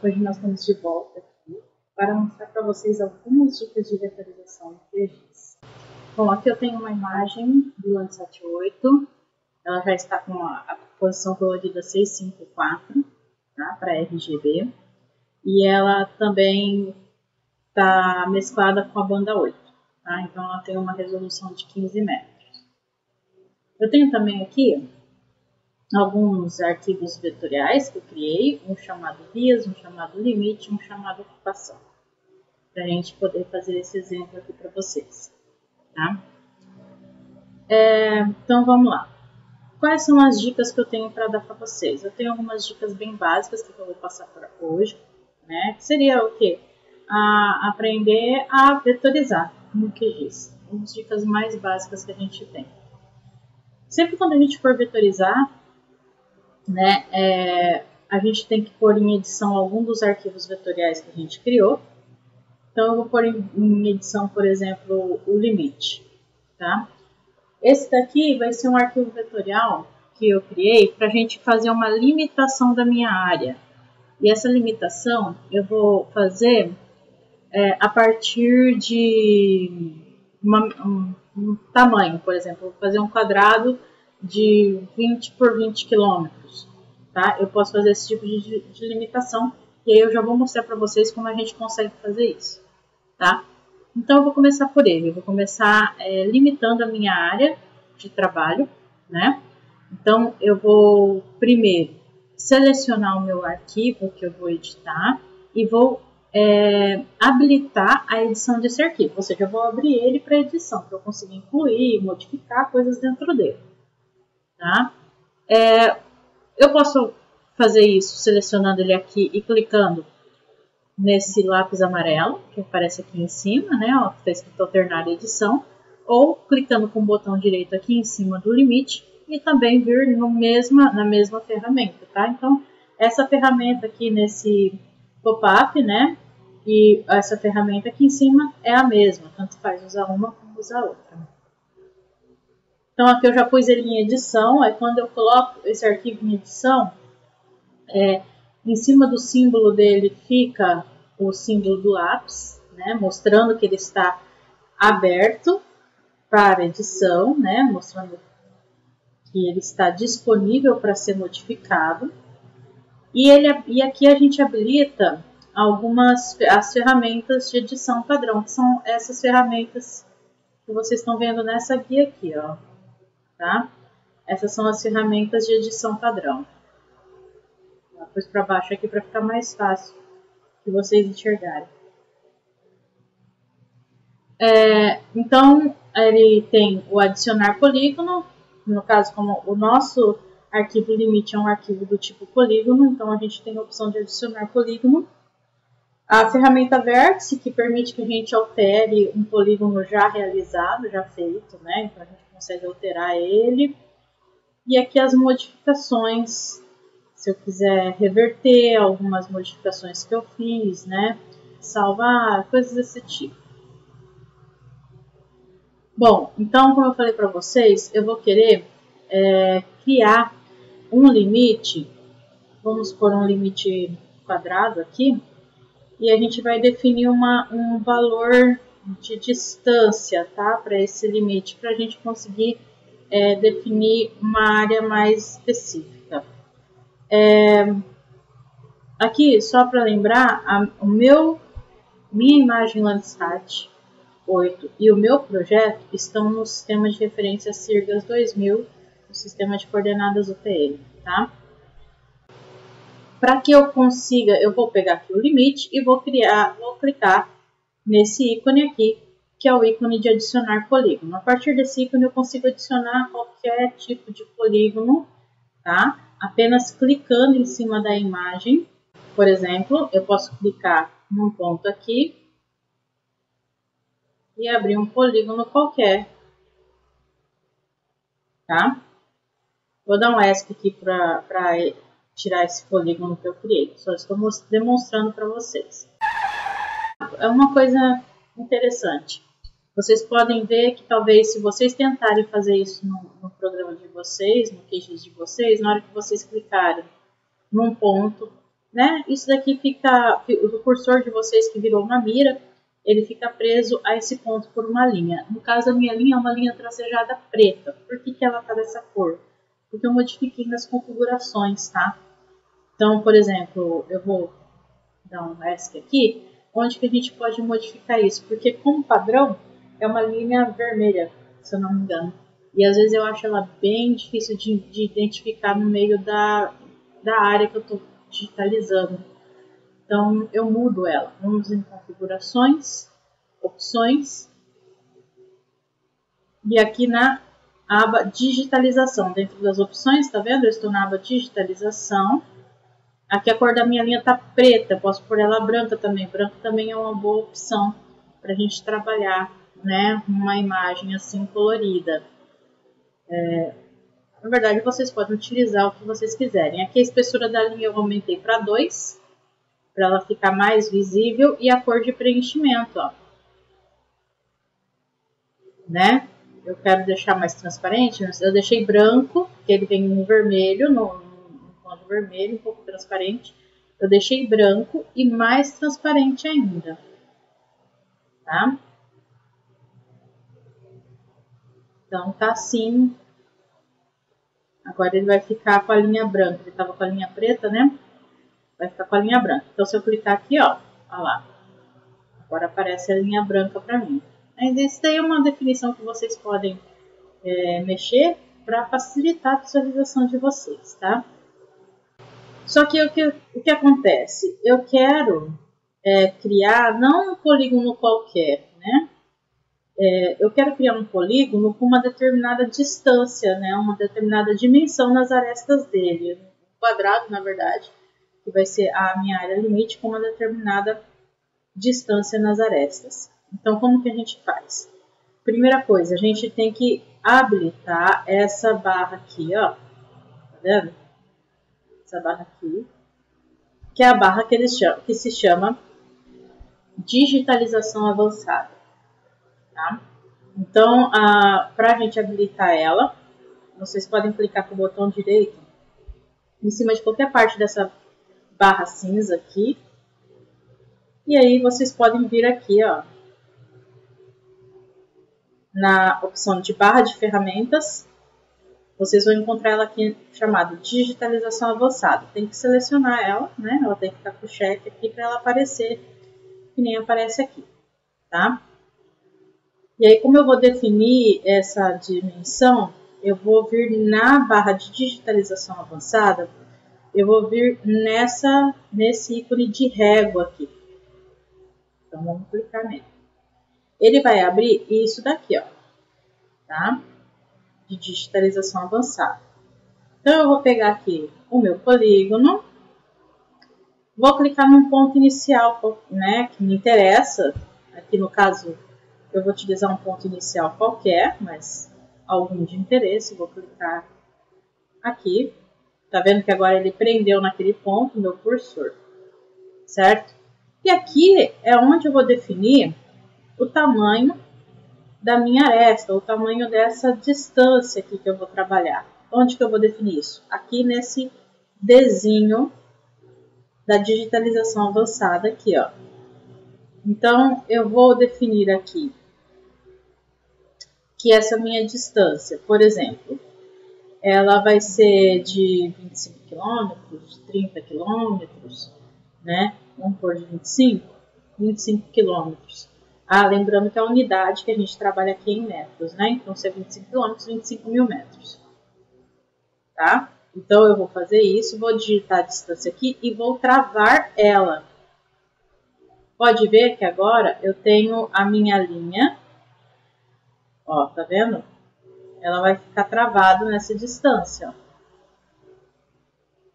Hoje nós estamos de volta aqui para mostrar para vocês algumas dicas de vetorização de QGIS. Bom, aqui eu tenho uma imagem do Landsat 8, ela já está com a posição colorida 654, tá, para RGB, e ela também está mesclada com a banda 8, tá? Então ela tem uma resolução de 15 metros. Eu tenho também aqui alguns arquivos vetoriais que eu criei, um chamado vias, um chamado limite, um chamado ocupação, para a gente poder fazer esse exemplo aqui para vocês. Tá? Então vamos lá. Quais são as dicas que eu tenho para dar para vocês? Eu tenho algumas dicas bem básicas que eu vou passar para hoje, né? Que seria o quê? Aprender a vetorizar no QGIS. As dicas mais básicas que a gente tem. Sempre quando a gente for vetorizar, né, a gente tem que pôr em edição algum dos arquivos vetoriais que a gente criou. Então, eu vou pôr em edição, por exemplo, o limite. Tá? Esse daqui vai ser um arquivo vetorial que eu criei para a gente fazer uma limitação da minha área. E essa limitação eu vou fazer a partir de um tamanho, por exemplo, vou fazer um quadrado de 20 por 20 quilômetros, tá? Eu posso fazer esse tipo de limitação e aí eu já vou mostrar para vocês como a gente consegue fazer isso, tá? Então eu vou começar por ele, eu vou começar limitando a minha área de trabalho, né? Então eu vou primeiro selecionar o meu arquivo que eu vou editar e vou habilitar a edição desse arquivo, ou seja, eu vou abrir ele para edição, para eu conseguir incluir, modificar coisas dentro dele. Tá? Eu posso fazer isso selecionando ele aqui e clicando nesse lápis amarelo, que aparece aqui em cima, né, ó, que está escrito alternar edição, ou clicando com o botão direito aqui em cima do limite e também vir na mesma ferramenta. Tá? Então, essa ferramenta aqui nesse pop-up, né, e essa ferramenta aqui em cima é a mesma, tanto faz usar uma como usar outra. Então aqui eu já pus ele em edição, aí quando eu coloco esse arquivo em edição, em cima do símbolo dele fica o símbolo do lápis, né, mostrando que ele está aberto para edição, né, mostrando que ele está disponível para ser modificado. E aqui a gente habilita as ferramentas de edição padrão, que são essas ferramentas que vocês estão vendo nessa guia aqui, ó. Tá? Essas são as ferramentas de edição padrão. Vou pôr para baixo aqui para ficar mais fácil de vocês enxergarem. Então, ele tem o adicionar polígono. No caso, como o nosso arquivo limite é um arquivo do tipo polígono, então a gente tem a opção de adicionar polígono. A ferramenta vértice, que permite que a gente altere um polígono já realizado, já feito, né? Então a gente consegue alterar ele. E aqui as modificações, se eu quiser reverter algumas modificações que eu fiz, né? Salvar, coisas desse tipo. Bom, então como eu falei para vocês, eu vou querer criar um limite, vamos pôr um limite quadrado aqui, e a gente vai definir um valor de distância, tá, para esse limite, para a gente conseguir definir uma área mais específica. Aqui, só para lembrar, minha imagem Landsat 8 e o meu projeto estão no sistema de referência CIRGAS 2000, o sistema de coordenadas UTM, tá? Para que eu consiga, eu vou pegar aqui o limite e vou clicar nesse ícone aqui, que é o ícone de adicionar polígono. A partir desse ícone eu consigo adicionar qualquer tipo de polígono, tá? Apenas clicando em cima da imagem. Por exemplo, eu posso clicar num ponto aqui e abrir um polígono qualquer, tá? Vou dar um ESC aqui para tirar esse polígono que eu criei. Só estou demonstrando para vocês. É uma coisa interessante. Vocês podem ver que talvez se vocês tentarem fazer isso no programa de vocês, no QGIS de vocês, na hora que vocês clicarem num ponto, né? Isso daqui fica, o cursor de vocês que virou uma mira, ele fica preso a esse ponto por uma linha. No caso, a minha linha é uma linha tracejada preta. Por que ela está dessa cor? Porque eu modifiquei nas configurações, tá? Então, por exemplo, eu vou dar um ESC aqui, onde que a gente pode modificar isso? Porque como padrão, é uma linha vermelha, se eu não me engano. E às vezes eu acho ela bem difícil de identificar no meio da área que eu estou digitalizando. Então eu mudo ela. Vamos em configurações, opções. E aqui na aba digitalização, dentro das opções, tá vendo? Eu estou na aba digitalização. Aqui a cor da minha linha tá preta, posso pôr ela branca também. Branco também é uma boa opção para a gente trabalhar, né? Uma imagem assim colorida. Na verdade, vocês podem utilizar o que vocês quiserem. Aqui a espessura da linha eu aumentei para 2, para ela ficar mais visível. E a cor de preenchimento, ó. Né? Eu quero deixar mais transparente, eu deixei branco, que ele vem no vermelho, no fundo vermelho, um pouco transparente. Eu deixei branco e mais transparente ainda. Tá? Então tá assim. Agora ele vai ficar com a linha branca. Ele estava com a linha preta, né? Vai ficar com a linha branca. Então se eu clicar aqui, ó, olha lá. Agora aparece a linha branca para mim. Isso daí é uma definição que vocês podem mexer para facilitar a visualização de vocês, tá? Só que o que acontece? Eu quero criar não um polígono qualquer, né? Eu quero criar um polígono com uma determinada distância, né? Uma determinada dimensão nas arestas dele. Um quadrado, na verdade, que vai ser a minha área limite com uma determinada distância nas arestas. Então, como que a gente faz? Primeira coisa, a gente tem que habilitar essa barra aqui, ó. Tá vendo? Essa barra aqui. Que é a barra que se chama digitalização avançada. Tá? Então, para a gente habilitar ela, vocês podem clicar com o botão direito em cima de qualquer parte dessa barra cinza aqui. E aí vocês podem vir aqui, ó, na opção de barra de ferramentas, vocês vão encontrar ela aqui chamada digitalização avançada. Tem que selecionar ela, né? Ela tem que ficar com o check aqui para ela aparecer que nem aparece aqui, tá? E aí, como eu vou definir essa dimensão, eu vou vir na barra de digitalização avançada, eu vou vir nesse ícone de régua aqui. Então, vamos clicar nele. Ele vai abrir isso daqui, ó, tá? De digitalização avançada. Então, eu vou pegar aqui o meu polígono, vou clicar num ponto inicial, né, que me interessa. Aqui, no caso, eu vou utilizar um ponto inicial qualquer, mas algum de interesse. Vou clicar aqui. Tá vendo que agora ele prendeu naquele ponto o meu cursor, certo? E aqui é onde eu vou definir o tamanho da minha aresta, o tamanho dessa distância aqui que eu vou trabalhar. Onde que eu vou definir isso? Aqui nesse desenho da digitalização avançada aqui, ó. Então, eu vou definir aqui que essa minha distância, por exemplo, ela vai ser de 25 km, de 30 km, né? Vamos pôr de 25 km. Lembrando que a unidade que a gente trabalha aqui é em metros, né? Então, se é 25 km, 25 mil metros. Tá? Então, eu vou fazer isso, vou digitar a distância aqui e vou travar ela. Pode ver que agora eu tenho a minha linha. Ó, tá vendo? Ela vai ficar travada nessa distância. Ó.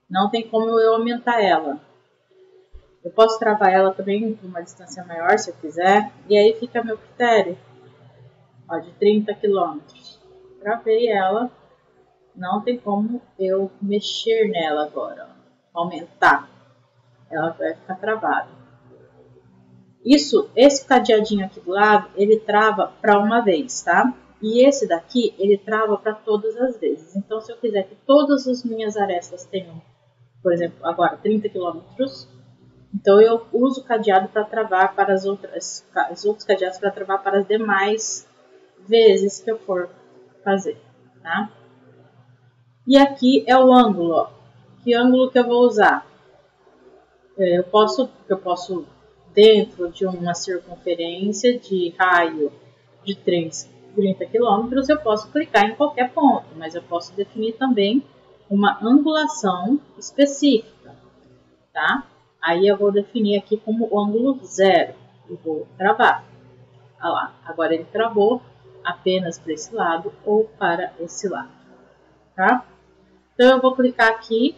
Não tem como eu aumentar ela. Eu posso travar ela também por uma distância maior, se eu quiser. E aí fica meu critério. Ó, de 30 km. Travei ela. Não tem como eu mexer nela agora. Ó. Aumentar. Ela vai ficar travada. Esse cadeadinho aqui do lado, ele trava para uma vez, tá? E esse daqui, ele trava para todas as vezes. Então, se eu quiser que todas as minhas arestas tenham por exemplo, agora 30 quilômetros. Então eu uso o cadeado para travar para os outros cadeados para travar para as demais vezes que eu for fazer, tá? E aqui é o ângulo, ó. Que ângulo que eu vou usar? Eu posso dentro de uma circunferência de raio de 30 quilômetros, eu posso clicar em qualquer ponto, mas eu posso definir também uma angulação específica, tá? Aí eu vou definir aqui como ângulo 0 e vou travar. Olha lá, agora ele travou apenas para esse lado ou para esse lado, tá? Então eu vou clicar aqui.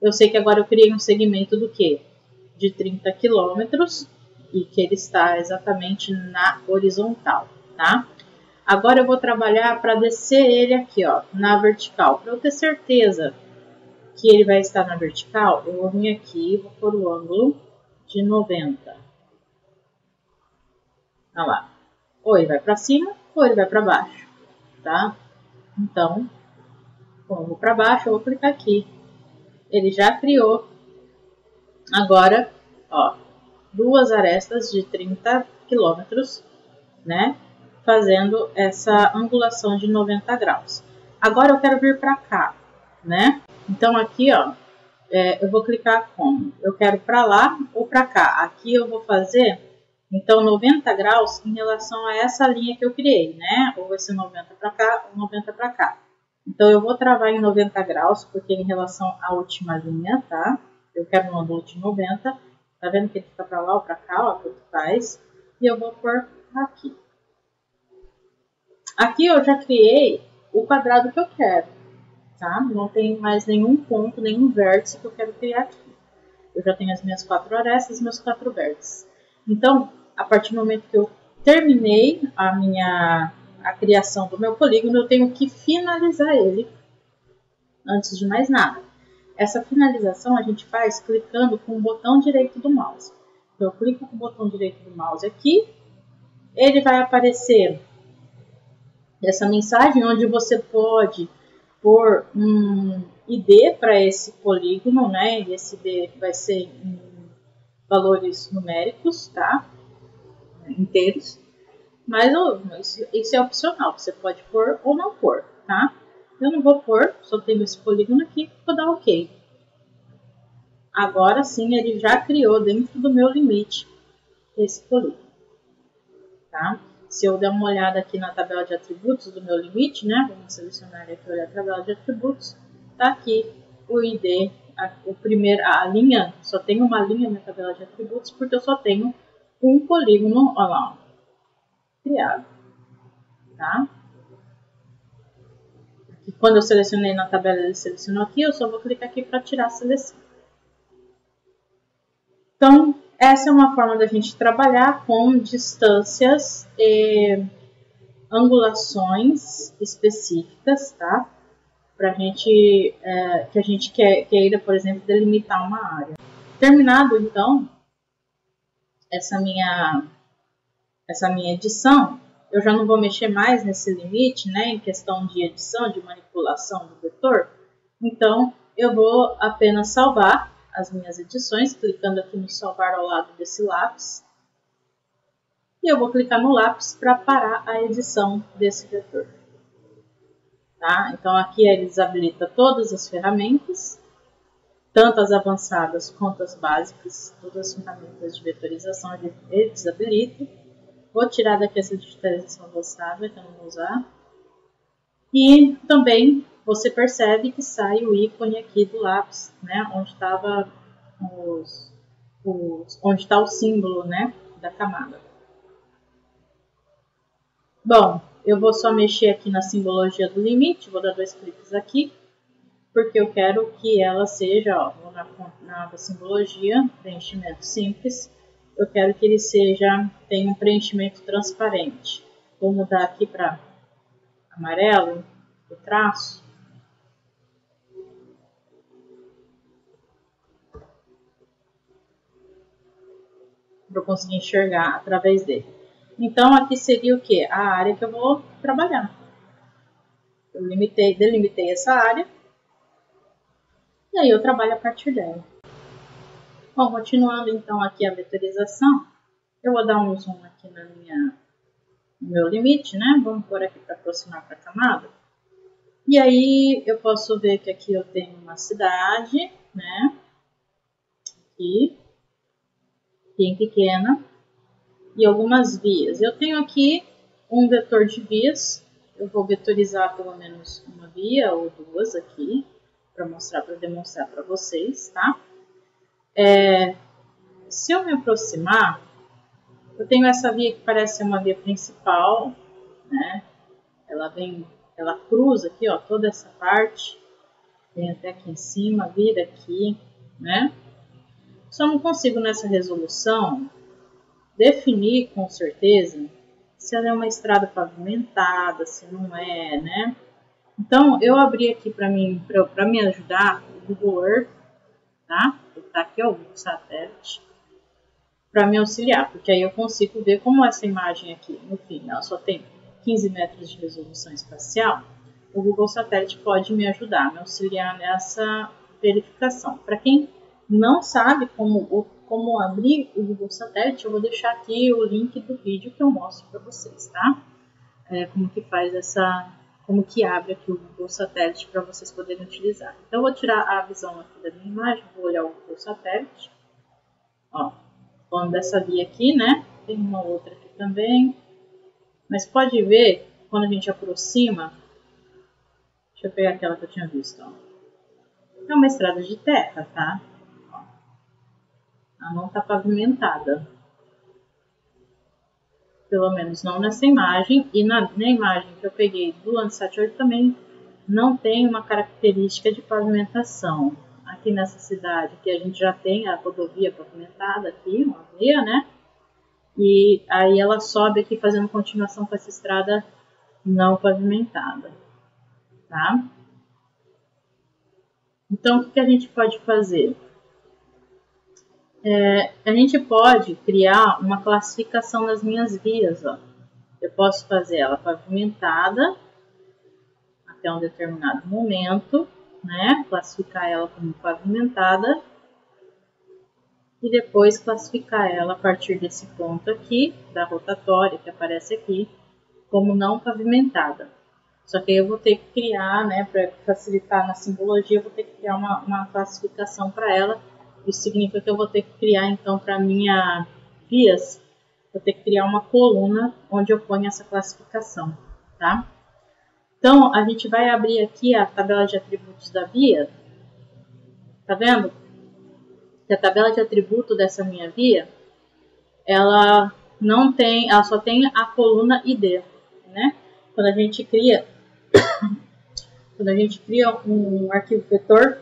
Eu sei que agora eu criei um segmento do quê? De 30 quilômetros e que ele está exatamente na horizontal, tá? Agora eu vou trabalhar para descer ele aqui, ó, na vertical. Para eu ter certeza que ele vai estar na vertical, eu vou vir aqui e vou pôr o ângulo de 90. Olha lá. Ou ele vai para cima ou ele vai para baixo, tá? Então, como eu vou para baixo, eu vou clicar aqui. Ele já criou. Agora, ó, duas arestas de 30 quilômetros, né? Fazendo essa angulação de 90 graus. Agora eu quero vir para cá, né? Então aqui, ó, eu vou clicar como? Eu quero para lá ou para cá. Aqui eu vou fazer, então, 90 graus em relação a essa linha que eu criei, né? Ou vai ser 90 para cá ou 90 para cá. Então, eu vou travar em 90 graus, porque em relação à última linha, tá? Eu quero um ângulo de 90. Tá vendo que ele fica para lá ou para cá, ó, tanto faz. E eu vou pôr aqui. Aqui eu já criei o quadrado que eu quero, tá? Não tem mais nenhum ponto, nenhum vértice que eu quero criar aqui. Eu já tenho as minhas 4 arestas e meus 4 vértices. Então, a partir do momento que eu terminei a criação do meu polígono, eu tenho que finalizar ele antes de mais nada. Essa finalização a gente faz clicando com o botão direito do mouse. Então, eu clico com o botão direito do mouse aqui, ele vai aparecer essa mensagem onde você pode pôr um ID para esse polígono, né? Esse ID vai ser em valores numéricos, tá? Inteiros. Mas isso é opcional, você pode pôr ou não pôr, tá? Eu não vou pôr, só tenho esse polígono aqui, vou dar OK. Agora sim, ele já criou dentro do meu limite esse polígono, tá? Se eu der uma olhada aqui na tabela de atributos do meu limite, né? Vamos selecionar aqui a tabela de atributos. Tá aqui o ID, a linha, só tem uma linha na tabela de atributos, porque eu só tenho um polígono, olha lá, criado, tá? E quando eu selecionei na tabela, ele selecionou aqui, eu só vou clicar aqui para tirar a seleção. Então, essa é uma forma da gente trabalhar com distâncias e angulações específicas, tá? Pra gente, que a gente queira, por exemplo, delimitar uma área. Terminado, então, essa minha edição, eu já não vou mexer mais nesse limite, né, em questão de edição, de manipulação do vetor. Então, eu vou apenas salvar as minhas edições, clicando aqui no salvar ao lado desse lápis. E eu vou clicar no lápis para parar a edição desse vetor. Tá? Então, aqui ele desabilita todas as ferramentas, tanto as avançadas quanto as básicas, todas as ferramentas de vetorização ele desabilita. Vou tirar daqui essa digitalização avançada, que eu não vou usar. E também você percebe que sai o ícone aqui do lápis, né, onde estava onde está o símbolo, né, da camada. Bom, eu vou só mexer aqui na simbologia do limite, vou dar 2 cliques aqui, porque eu quero que ela seja, ó, vou na aba simbologia, preenchimento simples, eu quero que ele tenha um preenchimento transparente. Vou mudar aqui para amarelo, o traço. Para eu conseguir enxergar através dele. Então, aqui seria o que? A área que eu vou trabalhar. Eu delimitei essa área. E aí eu trabalho a partir dela. Bom, continuando então aqui a vetorização, eu vou dar um zoom aqui no meu limite, né? Vamos pôr aqui para aproximar para a camada. E aí eu posso ver que aqui eu tenho uma cidade, né? Aqui, bem pequena, e algumas vias. Eu tenho aqui um vetor de vias. Eu vou vetorizar pelo menos uma via ou duas aqui para demonstrar para vocês, tá? Se eu me aproximar, eu tenho essa via que parece ser uma via principal, né? Ela cruza aqui, ó, toda essa parte, vem até aqui em cima, vira aqui, né? Só não consigo nessa resolução definir com certeza se ela é uma estrada pavimentada, se não é, né? Então, eu abri aqui para me ajudar o Google Earth, tá? Tá aqui, ó, o Google Satélite, para me auxiliar, porque aí eu consigo ver como essa imagem aqui, no fim, ela só tem 15 metros de resolução espacial. O Google Satélite pode me ajudar, me auxiliar nessa verificação. Para quem não sabe como abrir o Google Satélite, eu vou deixar aqui o link do vídeo que eu mostro para vocês, tá? Como que faz como que abre aqui o Google Satélite para vocês poderem utilizar. Então, eu vou tirar a visão aqui da minha imagem, vou olhar o Google Satélite. Ó, falando dessa via aqui, né? Tem uma outra aqui também. Mas pode ver, quando a gente aproxima, deixa eu pegar aquela que eu tinha visto, ó. É uma estrada de terra, tá? Ó, ela não está pavimentada. Pelo menos não nessa imagem, e na imagem que eu peguei do Landsat 8 também não tem uma característica de pavimentação. Aqui nessa cidade que a gente já tem a rodovia pavimentada aqui, uma via, né? E aí ela sobe aqui fazendo continuação com essa estrada não pavimentada, tá? Então, o que a gente pode fazer? A gente pode criar uma classificação das minhas vias, ó. Eu posso fazer ela pavimentada até um determinado momento, né? Classificar ela como pavimentada e depois classificar ela a partir desse ponto aqui, da rotatória que aparece aqui, como não pavimentada. Só que aí eu vou ter que criar, né, para facilitar na simbologia, eu vou ter que criar uma classificação para ela. Isso significa que eu vou ter que criar, então, para minha vias, vou ter que criar uma coluna onde eu ponho essa classificação, tá? Então, a gente vai abrir aqui a tabela de atributos da via. Tá vendo? Que a tabela de atributo dessa minha via, ela só tem a coluna ID, né? Quando a gente cria um arquivo vetor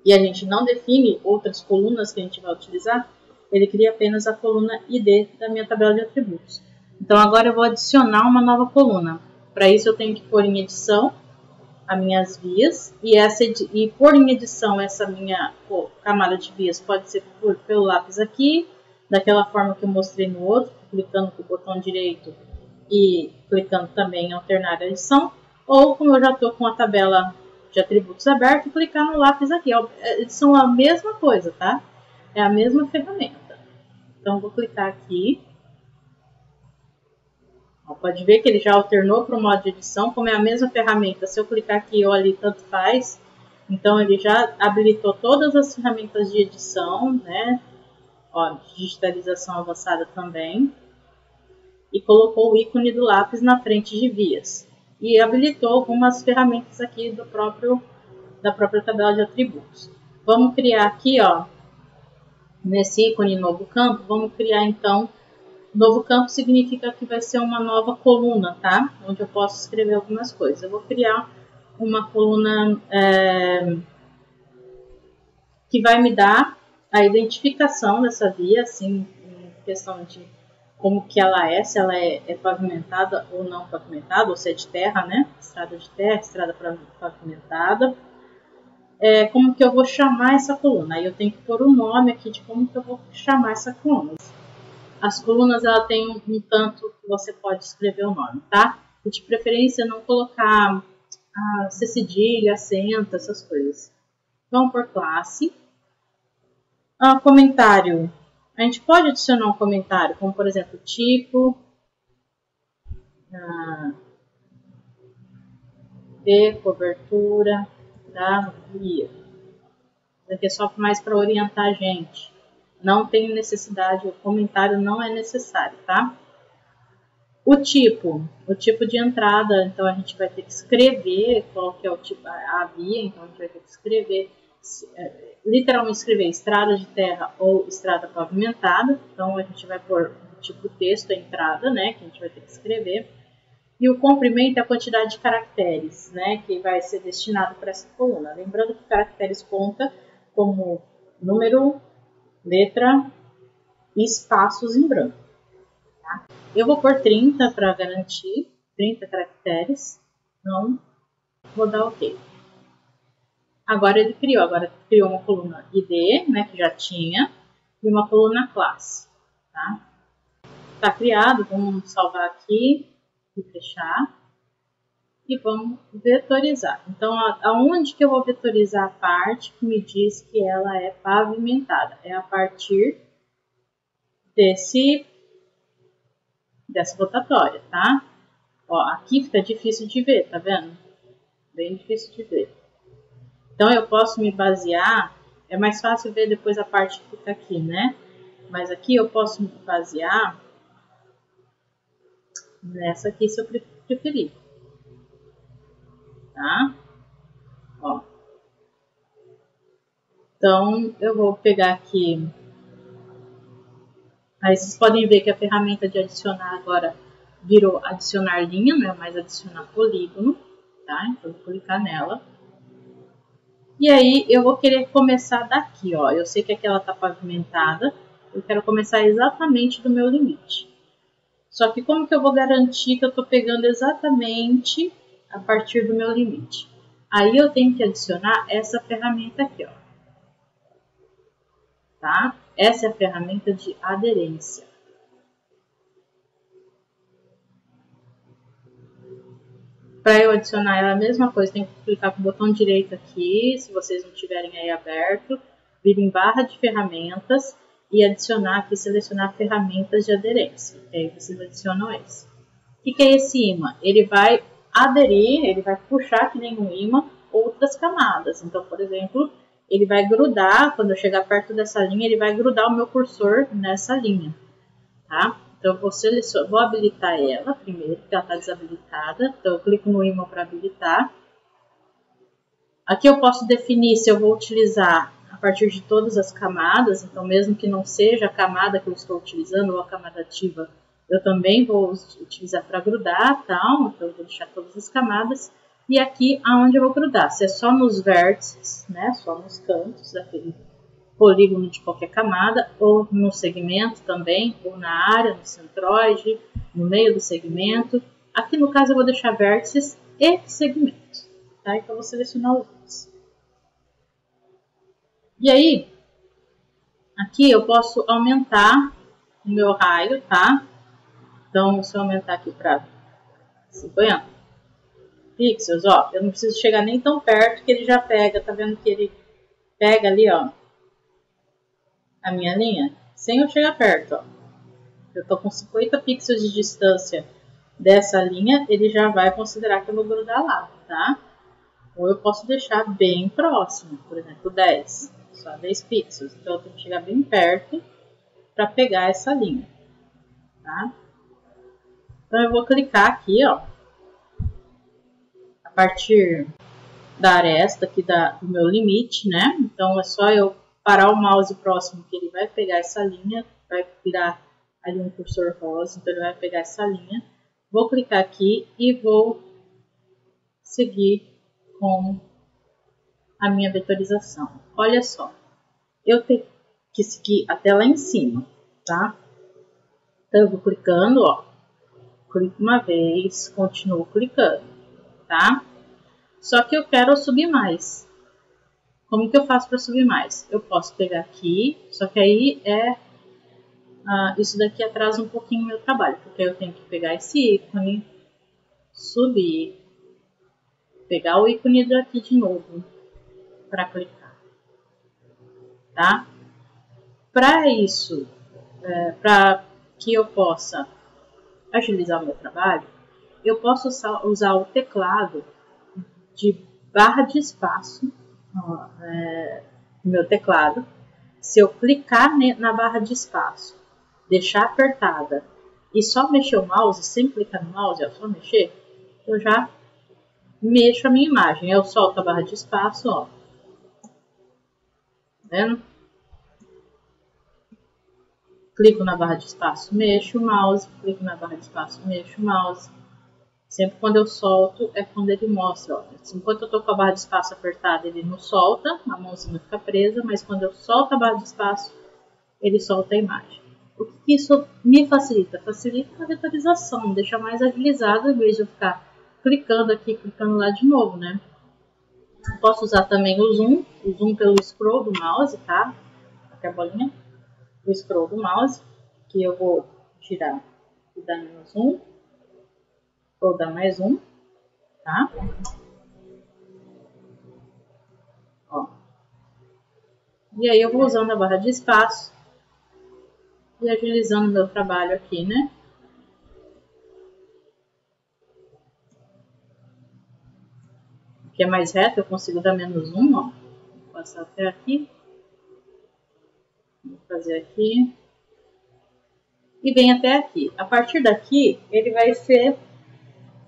e a gente não define outras colunas que a gente vai utilizar, ele cria apenas a coluna ID da minha tabela de atributos. Então agora eu vou adicionar uma nova coluna. Para isso eu tenho que pôr em edição as minhas vias e pôr em edição essa minha camada de vias pode ser pelo lápis aqui, daquela forma que eu mostrei no outro, clicando com o botão direito e clicando também em alternar a edição, ou como eu já estou com a tabela de atributos aberta, clicar no lápis aqui. Eles são a mesma coisa, tá? É a mesma ferramenta. Então, vou clicar aqui. Pode ver que ele já alternou para o modo de edição, como é a mesma ferramenta. Se eu clicar aqui ou ali, tanto faz. Então, ele já habilitou todas as ferramentas de edição, né? Ó, digitalização avançada também. E colocou o ícone do lápis na frente de vias. E habilitou algumas ferramentas aqui da própria tabela de atributos. Vamos criar aqui, ó, nesse ícone novo campo, vamos criar então, novo campo significa que vai ser uma nova coluna, tá? Onde eu posso escrever algumas coisas. Eu vou criar uma coluna que vai me dar a identificação dessa via, assim, em questão de como que ela se ela é pavimentada ou não pavimentada, ou se é de terra, né? Estrada de terra, estrada pavimentada. Como que eu vou chamar essa coluna? Aí eu tenho que pôr o nome aqui de como que eu vou chamar essa coluna. As colunas, ela tem um tanto que você pode escrever o nome, tá? E de preferência não colocar C cedilha, acento, essas coisas. Vamos por classe. Comentário. A gente pode adicionar um comentário, como por exemplo, tipo de cobertura da via. Isso aqui é só mais para orientar a gente. Não tem necessidade, o comentário não é necessário, tá? O tipo de entrada, então a gente vai ter que escrever qual que é o tipo, a via, então a gente vai ter que escrever, literalmente escrever estrada de terra ou estrada pavimentada, então a gente vai pôr o tipo texto, a entrada, né, que a gente vai ter que escrever, e o comprimento é a quantidade de caracteres, né, que vai ser destinado para essa coluna. Lembrando que caracteres conta como número, letra e espaços em branco. Tá? Eu vou pôr 30 para garantir, 30 caracteres, então vou dar OK. Agora ele criou uma coluna ID, né, que já tinha, e uma coluna classe. Tá criado, vamos salvar aqui e fechar. E vamos vetorizar. Então, aonde que eu vou vetorizar a parte que me diz que ela é pavimentada? É a partir dessa rotatória, tá? Ó, aqui fica difícil de ver, tá vendo? Bem difícil de ver. Então, eu posso me basear, é mais fácil ver depois a parte que fica aqui, né? Mas aqui eu posso me basear nessa aqui, se eu preferir. Tá? Ó. Então, eu vou pegar aqui. Aí vocês podem ver que a ferramenta de adicionar agora virou adicionar linha, não é mais adicionar polígono, tá? Então, eu vou clicar nela. E aí, eu vou querer começar daqui, ó. Eu sei que aqui ela tá pavimentada, eu quero começar exatamente do meu limite. Só que como que eu vou garantir que eu tô pegando exatamente a partir do meu limite? Aí eu tenho que adicionar essa ferramenta aqui, ó. Tá? Essa é a ferramenta de aderência. Para eu adicionar ela, a mesma coisa, tem que clicar com o botão direito aqui, se vocês não tiverem aí aberto, vir em barra de ferramentas e adicionar aqui, selecionar ferramentas de aderência. E aí vocês adicionam esse. O que é esse imã? Ele vai aderir, ele vai puxar que nem um imã outras camadas. Então, por exemplo, ele vai grudar, quando eu chegar perto dessa linha, ele vai grudar o meu cursor nessa linha, tá? Então, eu vou habilitar ela primeiro, porque ela está desabilitada. Então, eu clico no ímã para habilitar. Aqui eu posso definir se eu vou utilizar a partir de todas as camadas. Então, mesmo que não seja a camada que eu estou utilizando ou a camada ativa, eu também vou utilizar para grudar, tal. Então, eu vou deixar todas as camadas. E aqui, aonde eu vou grudar? Se é só nos vértices, né? Só nos cantos daquele polígono de qualquer camada, ou no segmento também, ou na área, no centroide, no meio do segmento. Aqui no caso eu vou deixar vértices e segmentos, tá? Então eu vou selecionar os dois. E aí, aqui eu posso aumentar o meu raio, tá? Então, se eu aumentar aqui para 50 pixels, ó, eu não preciso chegar nem tão perto que ele já pega, tá vendo que ele pega ali, ó, a minha linha, sem eu chegar perto, ó. Eu estou com 50 pixels de distância dessa linha, ele já vai considerar que eu vou grudar lá, tá? Ou eu posso deixar bem próximo, por exemplo, 10, só 10 pixels. Então, eu tenho que chegar bem perto para pegar essa linha, tá? Então, eu vou clicar aqui, ó, a partir da aresta aqui do meu limite, né? Então, é só eu parar o mouse próximo que ele vai pegar essa linha, vai virar ali um cursor rosa, então ele vai pegar essa linha. Vou clicar aqui e vou seguir com a minha vetorização. Olha só, eu tenho que seguir até lá em cima, tá? Então eu vou clicando, ó, clico uma vez, continuo clicando, tá? Só que eu quero subir mais. Como que eu faço para subir mais? Eu posso pegar aqui, só que aí isso daqui atrasa um pouquinho o meu trabalho, porque eu tenho que pegar esse ícone, subir, pegar o ícone daqui de novo para clicar. tá? Para isso, para que eu possa agilizar o meu trabalho, eu posso usar o teclado de barra de espaço no meu teclado. Se eu clicar na barra de espaço, deixar apertada e só mexer o mouse, sem clicar no mouse, só mexer, eu já mexo a minha imagem. Eu solto a barra de espaço, ó. Tá vendo? Clico na barra de espaço, mexo o mouse, clico na barra de espaço, mexo o mouse. Sempre quando eu solto é quando ele mostra, ó. Enquanto eu tô com a barra de espaço apertada, ele não solta, a mãozinha fica presa, mas quando eu solto a barra de espaço, ele solta a imagem. O que isso me facilita? Facilita a vetorização, deixa mais agilizado, em vez de eu ficar clicando aqui, clicando lá de novo, né? Posso usar também o zoom pelo scroll do mouse, tá? Aqui a bolinha, o scroll do mouse, que eu vou tirar e dar menos um, ou dar mais um, tá? Ó. E aí eu vou usando a barra de espaço e agilizando o meu trabalho aqui, né? Que é mais reto, eu consigo dar menos um, ó. Vou passar até aqui. Vou fazer aqui. E vem até aqui. A partir daqui, ele vai ser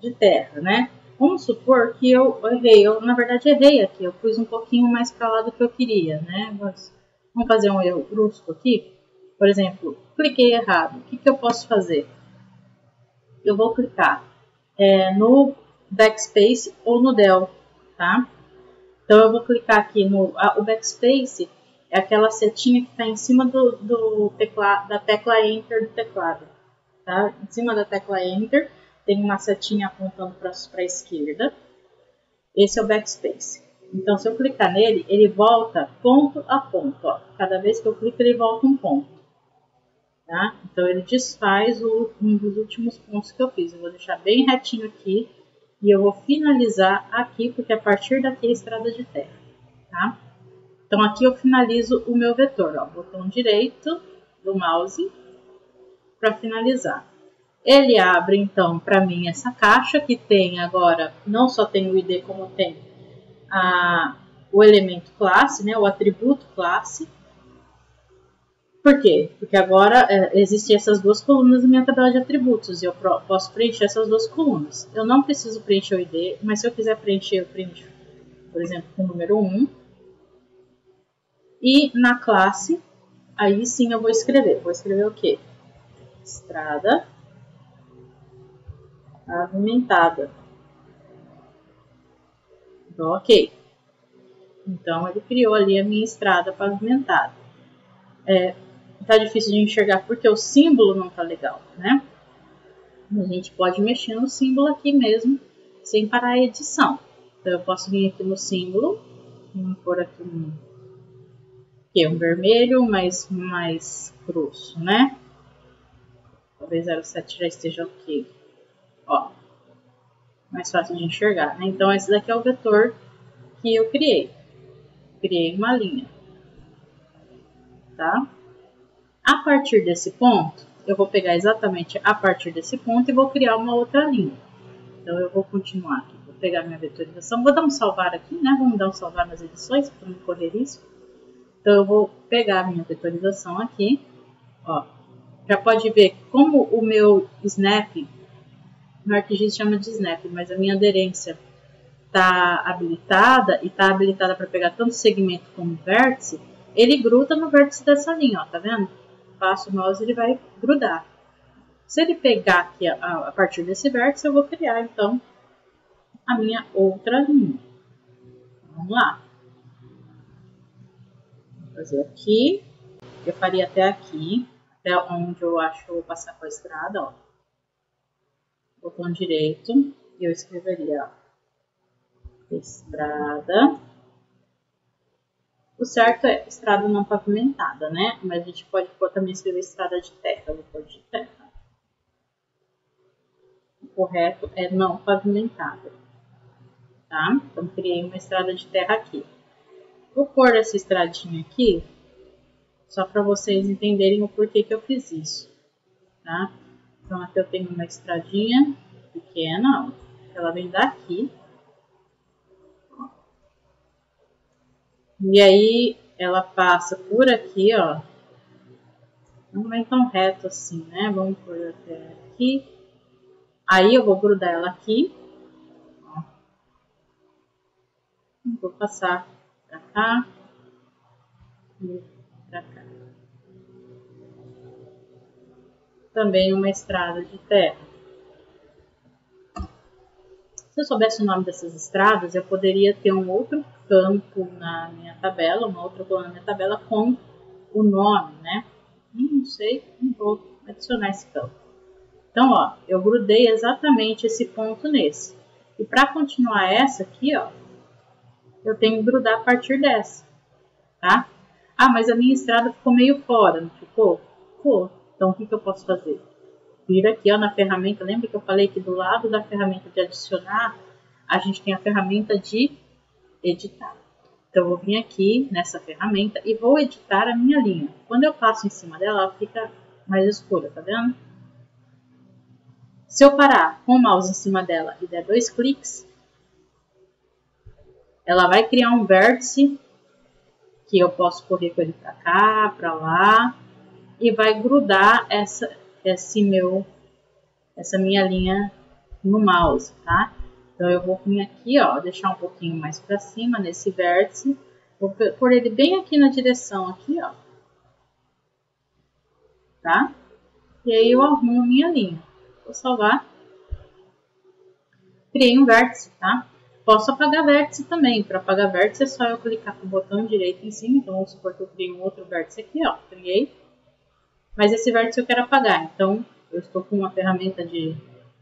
de terra, né? Vamos supor que eu errei. Eu, na verdade, errei aqui. Eu pus um pouquinho mais para lá do que eu queria, né? Vamos fazer um erro brusco aqui. Por exemplo, cliquei errado. O que eu posso fazer? Eu vou clicar no backspace ou no del, tá? Então eu vou clicar aqui no o backspace, é aquela setinha que está em cima do teclado, da tecla Enter do teclado, tá? Em cima da tecla Enter tem uma setinha apontando para a esquerda. Esse é o backspace. Então se eu clicar nele, ele volta ponto a ponto, ó. Cada vez que eu clico ele volta um ponto, tá? Então ele desfaz um dos últimos pontos que eu fiz. Eu vou deixar bem retinho aqui. E eu vou finalizar aqui, porque a partir daqui é estrada de terra, tá? Então aqui eu finalizo o meu vetor, ó, botão direito do mouse para finalizar. Ele abre então para mim essa caixa que tem agora, não só tem o ID como tem o elemento classe, né, o atributo classe. Por quê? Porque agora existem essas duas colunas na minha tabela de atributos e eu posso preencher essas duas colunas. Eu não preciso preencher o ID, mas se eu quiser preencher, eu preencho, por exemplo, com o número 1. E na classe, aí sim eu vou escrever. Vou escrever o quê? Estrada pavimentada. Então, ok. Então, ele criou ali a minha estrada pavimentada. Tá difícil de enxergar porque o símbolo não tá legal, né? A gente pode mexer no símbolo aqui mesmo, sem parar a edição. Então, eu posso vir aqui no símbolo, vou pôr aqui um vermelho, mas mais grosso, né? Talvez 07 já esteja ok. Ó, mais fácil de enxergar, né? Então, esse daqui é o vetor que eu criei. Criei uma linha, tá? A partir desse ponto, eu vou pegar exatamente a partir desse ponto e vou criar uma outra linha. Então, eu vou continuar aqui. Vou pegar minha vetorização. Vou dar um salvar aqui, né? Vamos dar um salvar nas edições para não correr risco. Então, eu vou pegar a minha vetorização aqui. Ó, já pode ver como o meu snap, no ArcGIS chama de snap, mas a minha aderência está habilitada e está habilitada para pegar tanto segmento como vértice. Ele gruda no vértice dessa linha, ó, tá vendo? Passo o mouse, ele vai grudar. Se ele pegar aqui a partir desse vértice, eu vou criar, então, a minha outra linha. Vamos lá. Vou fazer aqui. Eu faria até aqui, até onde eu acho que eu vou passar com a estrada, ó. Botão direito. E eu escreveria, ó, estrada. O certo é estrada não pavimentada, né? Mas a gente pode também escrever estrada de terra. Eu vou pôr de terra. O correto é não pavimentada. Tá? Então, criei uma estrada de terra aqui. Vou pôr essa estradinha aqui Só para vocês entenderem o porquê que eu fiz isso, tá? Então aqui eu tenho uma estradinha pequena, ó, ela vem daqui. E aí ela passa por aqui, ó. Não vem tão reto assim, né? Vamos por até aqui. Aí eu vou grudar ela aqui. Ó. Vou passar pra cá e pra cá. Também uma estrada de terra. Se eu soubesse o nome dessas estradas, eu poderia ter um outro campo na minha tabela, uma outra coluna na minha tabela com o nome, né? Não sei, não vou adicionar esse campo. Então, ó, eu grudei exatamente esse ponto nesse. E para continuar essa aqui, ó, eu tenho que grudar a partir dessa, tá? Ah, mas a minha estrada ficou meio fora, não ficou? Ficou. Então, o que eu posso fazer? Vir aqui, ó, na ferramenta, lembra que eu falei que do lado da ferramenta de adicionar, a gente tem a ferramenta de editar. Então, eu vou vir aqui nessa ferramenta e vou editar a minha linha. Quando eu passo em cima dela, ela fica mais escura, tá vendo? Se eu parar com o mouse em cima dela e der 2 cliques, ela vai criar um vértice que eu posso correr com ele para cá, para lá, e vai grudar essa minha linha no mouse, tá? Então eu vou vir aqui, ó, deixar um pouquinho mais para cima nesse vértice, vou pôr ele bem aqui na direção aqui, ó, tá? E aí eu arrumo a minha linha. Vou salvar. Criei um vértice, tá? Posso apagar vértice também. Para apagar vértice é só eu clicar com o botão direito em cima. Então vamos supor que eu criei um outro vértice aqui, ó. Criei. Mas esse vértice eu quero apagar. Então eu estou com uma ferramenta de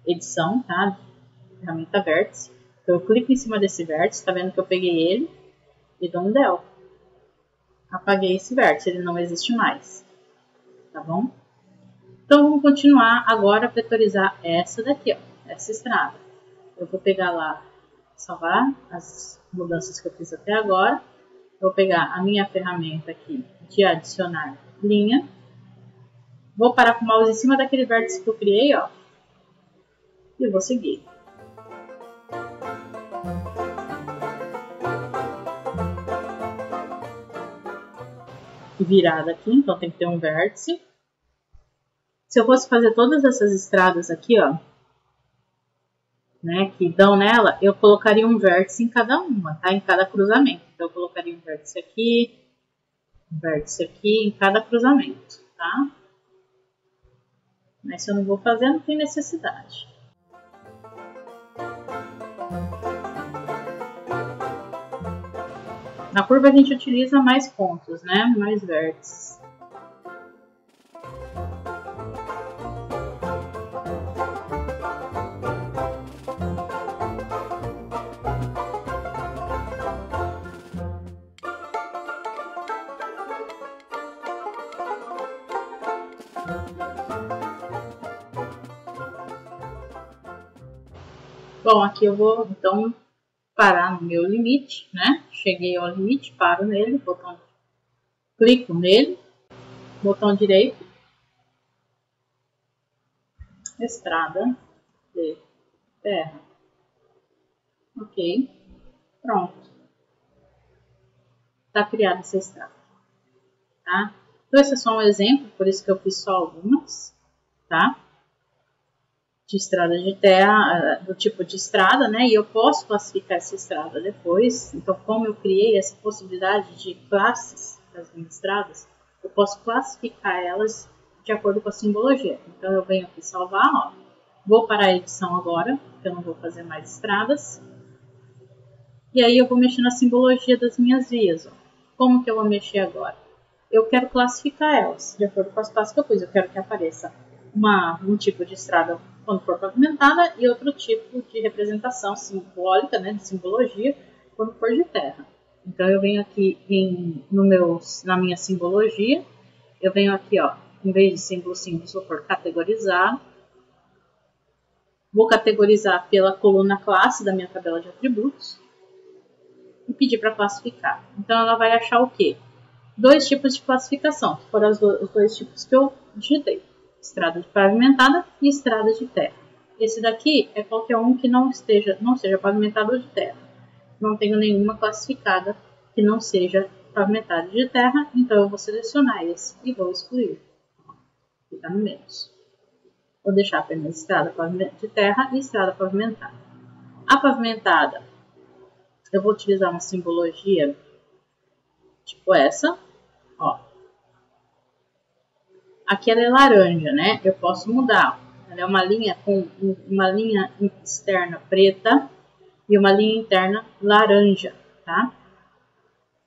edição, tá? Ferramenta vértice. Então eu clico em cima desse vértice. Tá vendo que eu peguei ele e dou um del. Apaguei esse vértice, ele não existe mais. Tá bom? Então vamos continuar agora a vetorizar essa daqui, ó. Essa estrada. Eu vou pegar lá, salvar as mudanças que eu fiz até agora. Vou pegar a minha ferramenta aqui de adicionar linha. Vou parar com o mouse em cima daquele vértice que eu criei, ó. E vou seguir. Virada aqui, então tem que ter um vértice. Se eu fosse fazer todas essas estradas aqui, ó, né, que dão nela, eu colocaria um vértice em cada uma, tá? Em cada cruzamento. Então, eu colocaria um vértice aqui em cada cruzamento, tá? Mas se eu não vou fazer, não tem necessidade. Na curva a gente utiliza mais pontos, né? Mais vértices. Bom, aqui eu vou então parar no meu limite, né? Cheguei ao limite, paro nele, clico nele, botão direito, estrada de terra. Ok, pronto. Está criada essa estrada, tá? Então esse é só um exemplo, por isso que eu fiz só algumas, tá? De estrada de terra, do tipo de estrada, né? E eu posso classificar essa estrada depois. Então, como eu criei essa possibilidade de classes das minhas estradas, eu posso classificar elas de acordo com a simbologia. Então, eu venho aqui salvar, ó. Vou parar a edição agora, porque eu não vou fazer mais estradas. E aí eu vou mexer na simbologia das minhas vias, ó. Como que eu vou mexer agora? Eu quero classificar elas de acordo com as classes que eu pus. Eu quero que apareça um tipo de estrada quando for pavimentada e outro tipo de representação simbólica, né, de simbologia, quando for de terra. Então eu venho aqui na minha simbologia, eu venho aqui, ó, em vez de símbolo, vou por categorizar. Vou categorizar pela coluna classe da minha tabela de atributos e pedir para classificar. Então ela vai achar o quê? dois tipos de classificação, que foram os dois tipos que eu digitei: estrada de pavimentada e estrada de terra. Esse daqui é qualquer um que não seja pavimentado ou de terra. Não tenho nenhuma classificada que não seja pavimentada de terra, então eu vou selecionar esse e vou excluir. Fica no menos. Vou deixar apenas estrada de terra e estrada pavimentada. A pavimentada, eu vou utilizar uma simbologia tipo essa, ó. Aqui ela é laranja, né? Eu posso mudar. Ela é uma linha com uma linha externa preta e uma linha interna laranja, tá?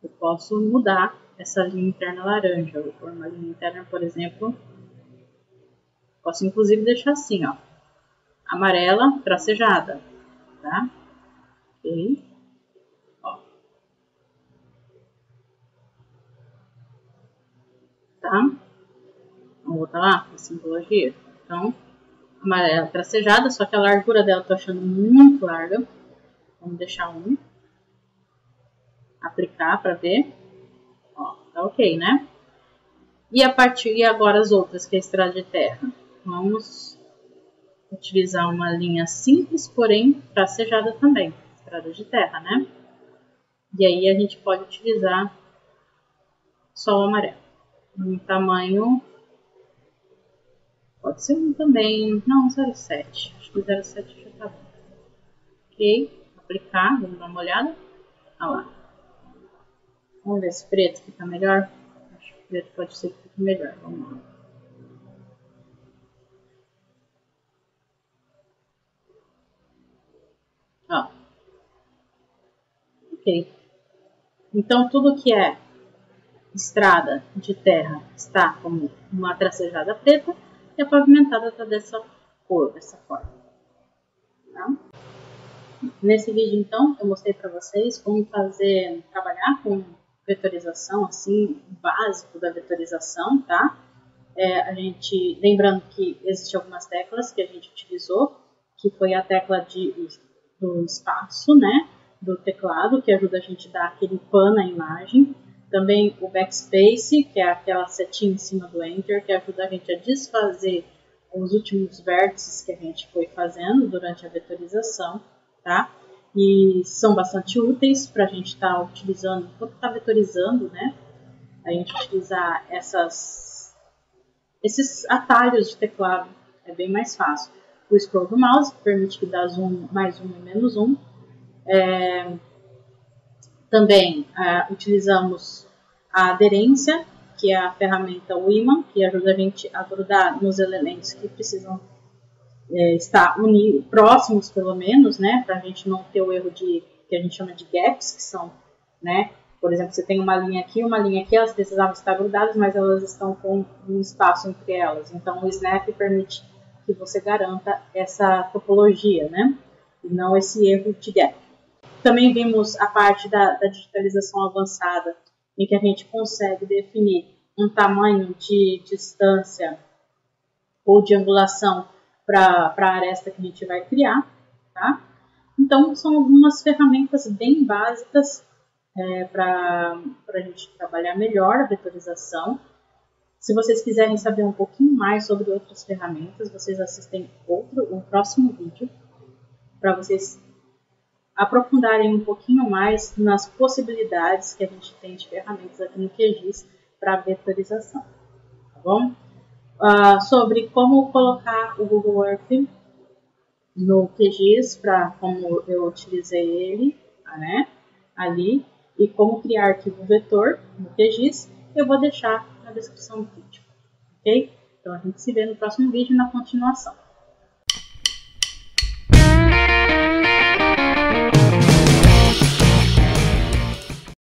Eu posso mudar essa linha interna laranja. Vou pôr uma linha interna, por exemplo. Posso inclusive deixar assim, ó. Amarela tracejada, tá? Ok. Ó. Tá? Vamos voltar lá a simbologia. Então, amarela tracejada, só que a largura dela eu tô achando muito larga. Vamos deixar 1. Aplicar para ver. Ó, tá ok, né? E agora as outras, que é a estrada de terra. Vamos utilizar uma linha simples, porém tracejada também. Estrada de terra, né? E aí a gente pode utilizar só o amarelo. Um tamanho... Pode ser um também... Não, 0,7. Acho que 0,7 já tá bom. Ok. Aplicar. Vamos dar uma olhada. Olha lá. Vamos ver se preto fica melhor. Acho que preto pode ser que fique melhor. Vamos lá. Ó. Ok. Então, tudo que é estrada de terra está como uma tracejada preta e a pavimentada está dessa cor, dessa forma. Tá? Nesse vídeo, então, eu mostrei para vocês como trabalhar com vetorização, assim, básico da vetorização, tá? Lembrando que existem algumas teclas que a gente utilizou, que foi a tecla do espaço, né, do teclado, que ajuda a gente a dar aquele pan na imagem. Também o backspace, que é aquela setinha em cima do enter, que ajuda a gente a desfazer os últimos vértices que a gente foi fazendo durante a vetorização, tá? E são bastante úteis para a gente estar utilizando, quando está vetorizando, né? A gente utilizar esses atalhos de teclado, é bem mais fácil. O scroll do mouse, que permite que dá zoom, mais um e menos um. Também utilizamos a aderência, que é a ferramenta Wiman, que ajuda a gente a grudar nos elementos que precisam estar próximos, pelo menos, né, para a gente não ter o erro que a gente chama de gaps, que são, né, por exemplo, você tem uma linha aqui, elas precisavam estar grudadas, mas elas estão com um espaço entre elas. Então, o Snap permite que você garanta essa topologia, né, e não esse erro de gap. Também vimos a parte da digitalização avançada, em que a gente consegue definir um tamanho de distância ou de angulação para a aresta que a gente vai criar, tá? Então, são algumas ferramentas bem básicas para a gente trabalhar melhor a vetorização. Se vocês quiserem saber um pouquinho mais sobre outras ferramentas, vocês assistem um próximo vídeo para vocês aprofundarem um pouquinho mais nas possibilidades que a gente tem de ferramentas aqui no QGIS para vetorização, tá bom? Sobre como colocar o Google Earth no QGIS, como eu utilizei ele, né, ali, e como criar arquivo vetor no QGIS, eu vou deixar na descrição do vídeo, ok? Então a gente se vê no próximo vídeo na continuação.